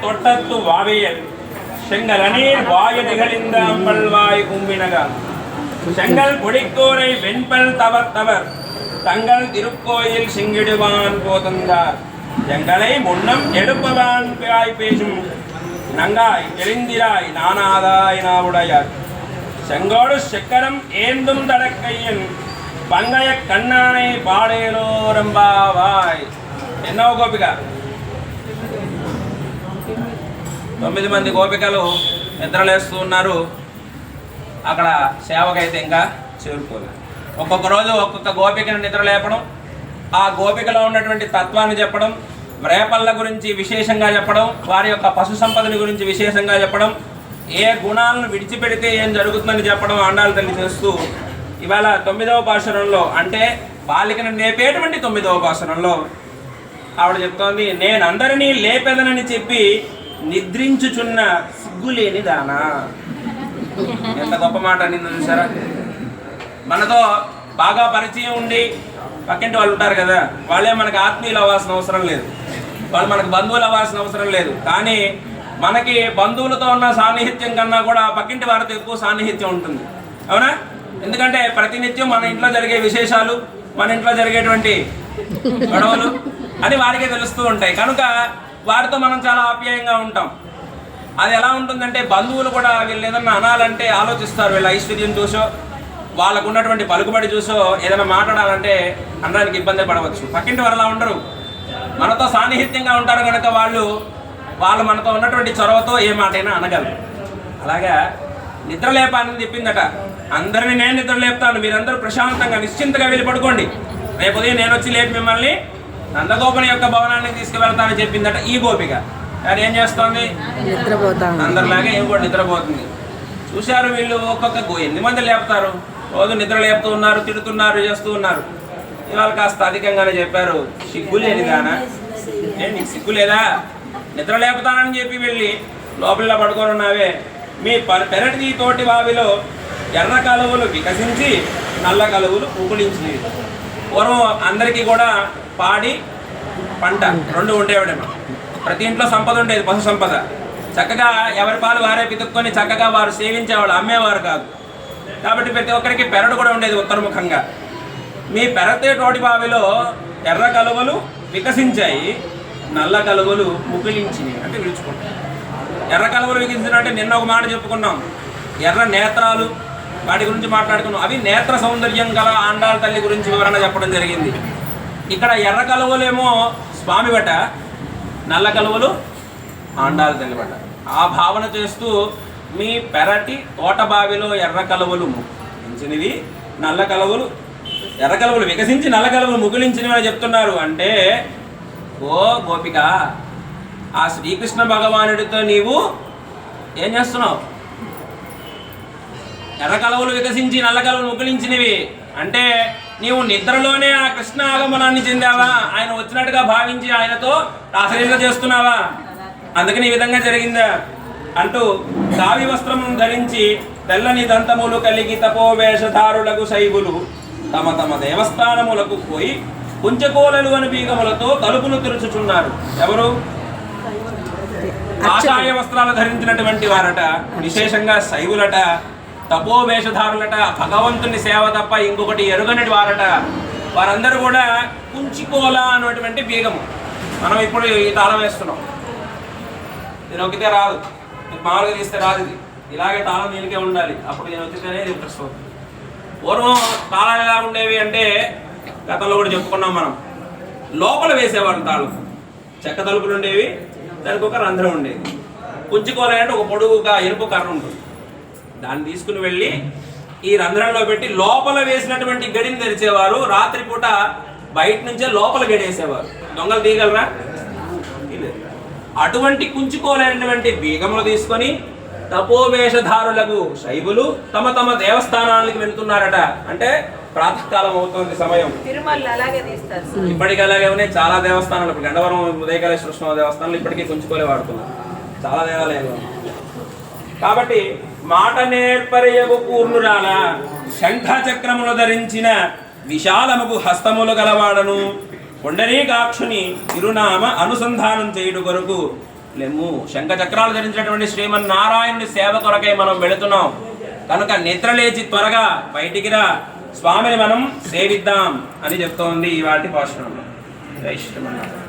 தொட்டத்து வாவியல் செங்கலநீர் வாய நிகழ்ந்த அம்பல்வாய் கும்பினகால் செங்கல் பொடிக்கோரை வெண்பல் தவத்தவர் தங்கள் திருக்கோயில் சிங்கிடுவான் போதந்தார் எங்களை முன்னம் எடுப்பவான் பிராய் பேசும் நங்காய் எழுந்திராய் நானாதாய் நாவுடையார் செங்கோடு செக்கரம் ஏந்தும் தடக்கையின் பங்கைய கண்ணானை పాడేలోరంబావాయ్ ఎన్నో గోపిక 9 మంది గోపికలు నిద్రలేస్తూ ఉన్నారు. అక్కడ సేవకైతే ఇంకా చేరుకోలేదు. ఒక్కొక్క రోజు ఒక్కొక్క గోపికను నిద్రలేపడం, ఆ గోపికలో ఉన్నటువంటి తత్వాన్ని చెప్పడం, రేపల్ల గురించి విశేషంగా చెప్పడం, వారి యొక్క పశు సంపదని గురించి విశేషంగా చెప్పడం, ఏ గుణాలను విడిచిపెడితే ఏం జరుగుతుందని చెప్పడం ఆండాళ్ళ తల్లి చేస్తూ ఇవాళ 9వ పాశురంలో అంటే బాలికను లేపేటువంటి 9వ పాశురంలో ఆవిడ చెప్తోంది, నేను అందరినీ లేపెదనని చెప్పి నిద్రించుచున్న సిగ్గులేని దానా. ఎంత గొప్ప మాట నిన్ను చూసారా. మనతో బాగా పరిచయం ఉండి పక్కింటి వాళ్ళు ఉంటారు కదా, వాళ్ళే మనకు ఆత్మీయులు అవ్వాల్సిన అవసరం లేదు, వాళ్ళు మనకు బంధువులు అవ్వాల్సిన అవసరం లేదు. కానీ మనకి బంధువులతో ఉన్న సాన్నిహిత్యం కన్నా కూడా పక్కింటి వారితో ఎక్కువ సాన్నిహిత్యం ఉంటుంది, అవునా? ఎందుకంటే ప్రతినిత్యం మన ఇంట్లో జరిగే విశేషాలు, మన ఇంట్లో జరిగేటువంటి గొడవలు అని వారికే తెలుస్తూ ఉంటాయి. కనుక వారితో మనం చాలా ఆప్యాయంగా ఉంటాం. అది ఎలా ఉంటుందంటే బంధువులు కూడా వీళ్ళు ఏదన్నా అనాలంటే ఆలోచిస్తారు. వీళ్ళ ఐశ్వర్యం చూసో, వాళ్ళకు ఉన్నటువంటి పలుకుబడి చూసో ఏదైనా మాట్లాడాలంటే అనడానికి ఇబ్బంది పడవచ్చు. పక్కింటి వారు అలా ఉండరు, మనతో సాన్నిహిత్యంగా ఉంటారు కనుక వాళ్ళు మనతో ఉన్నటువంటి చొరవతో ఏ మాటైనా అనగలరు. అలాగా నిద్రలేపాలని చెప్పిందట. అందరినీ నేను నిద్ర లేపుతాను, మీరందరూ ప్రశాంతంగా నిశ్చింతగా వెళ్ళి పడుకోండి, రేపు ఉదయం నేను వచ్చి లేపి మిమ్మల్ని నందగోపుని యొక్క భవనానికి తీసుకువెళ్తానని చెప్పిందట ఈ గోపిక. కానీ ఏం చేస్తోంది? అందరిలాగే ఏం కూడా నిద్రపోతుంది. చూశారు వీళ్ళు ఒక్కొక్క 8 మంది లేపుతారు, రోజు నిద్ర లేపుతూ ఉన్నారు, తిడుతున్నారు, చేస్తూ ఉన్నారు. ఇవాళ కాస్త అధికంగానే చెప్పారు, సిగ్గు లేనిదానా, నీకు సిగ్గు లేదా? నిద్ర లేపుతానని చెప్పి వెళ్ళి లోపల పడుకొని ఉన్నావే. మీ పెరటి తోటి బావిలో ఎర్ర కలువలు వికసించి నల్ల కలువలు ఉకులించినవి. పూర్వం అందరికీ కూడా పాడి పంట 2 ఉండేవాడేమో. ప్రతి ఇంట్లో సంపద ఉండేది, పశు సంపద. చక్కగా ఎవరి పాలు వారే పితుక్కొని చక్కగా వారు సేవించేవాళ్ళు, అమ్మేవారు కాదు. కాబట్టి ప్రతి ఒక్కరికి పెరడు కూడా ఉండేది ఉత్తరముఖంగా. మీ పెరటి తోటి బావిలో ఎర్ర కలువలు వికసించాయి, నల్ల కలువలు ముగిలించినవి అంటే విడుచుకుంటాయి. ఎర్ర కలువలు వికసించడం అంటే నిన్న ఒక మాట చెప్పుకున్నాం, ఎర్ర నేత్రాలు, వాటి గురించి మాట్లాడుకున్నాం. అవి నేత్ర సౌందర్యం గల ఆండాళ్ళ తల్లి గురించి వివరణ చెప్పడం జరిగింది. ఇక్కడ ఎర్ర కలువలేమో స్వామి బట, నల్ల కలువలు ఆండాళ్ళ తల్లి బట. ఆ భావన చేస్తూ మీ పెరటి తోట బావిలో ఎర్ర కలువలు ముగిలించినవి, నల్ల కలువలు, ఎర్ర కలువలు వికసించి నల్ల కలువలు ముగిలించినవి అని చెప్తున్నారు. అంటే ఓ గోపిక, ఆ శ్రీకృష్ణ భగవానుడితో నీవు ఏం చేస్తున్నావు? ఎర్ర కలువలు వికసించి నల్ల కలువలు ముగిలించినవి అంటే నీవు నిద్రలోనే ఆ కృష్ణ ఆగమనాన్ని చెందావా? ఆయన వచ్చినట్టుగా భావించి ఆయనతో ఆశ్రయించ చేస్తున్నావా? అందుకని ఈ విధంగా జరిగిందా అంటూ కావి వస్త్రం ధరించి తెల్లని దంతములు కలిగి తపోవేషధారులకు శైవులు తమ తమ దేవస్థానములకు పోయి కుంచకోలలు అని బీగములతో తలుపులు తెరుచుచున్నారు. ఎవరు? కాషాయ వస్త్రాలు ధరించినటువంటి వారట, విశేషంగా శైవులట, తపోవేషధారులట, భగవంతుని సేవ తప్ప ఇంకొకటి ఎరుగనటి వారట. వారందరూ కూడా కుంచికోల అనేటువంటి బీగము. మనం ఇప్పుడు ఈ తాళం వేస్తున్నాం, ఇది నొక్కితే రాదు, మామూలుగా తీస్తే రాదు. ఇది ఇలాగే తాళం దీనికే ఉండాలి, అప్పుడు నేను వచ్చితేనే ఇది ప్రశ్న. పూర్వం తాళాలు ఎలా ఉండేవి అంటే గతంలో కూడా చెప్పుకున్నాం మనం, లోపల వేసేవాళ్ళు తాళం. చెక్క తలుపులు ఉండేవి, దానికి ఒక రంధ్రం ఉండేది. కుంచుకోల అంటే ఒక పొడుగుగా ఎరుపు కర్ర ఉంటుంది, దాన్ని తీసుకుని వెళ్ళి ఈ రంధ్రంలో పెట్టి లోపల వేసినటువంటి గడిని తెరిచేవారు. రాత్రిపూట బయట నుంచే లోపల గడేసేవారు. దొంగలు తీయగలరా? అటువంటి కుంచుకోలేనటువంటి బీగములు తీసుకొని తపోవేషధారులకు శైవులు తమ తమ దేవస్థానాలకు వెళ్తున్నారట. అంటే ప్రాతకాలం అవుతుంది సమయం. ఇప్పటికీ అలాగే ఉన్నాయి చాలా దేవస్థానాలు. ఇప్పుడు గండవరం ఉదయకాళేశ్వర దేవస్థానాలు ఇప్పటికీ కుంచుకోలే వాడుతున్నారు, చాలా దేవాలయాలు. కాబట్టి మాట నేర్పరియగు పూర్ణురాల శంఖ చక్రములు ధరించిన విశాలముకు హస్తములు గలవాడను పొండరీకాక్షుని తిరునామ అనుసంధానం చేయుడు కొరకు లెమ్ము. శంఖ చక్రాలు ధరించినటువంటి శ్రీమన్నారాయణుని సేవ కొరకై మనం వెళుతున్నాం కనుక నిద్ర లేచి త్వరగా బయటికి రా, స్వామిని మనం సేవిద్దాం అని చెప్తోంది ఈ వాటి భాషణంలో. జై శ్రీమన్నారాయణ.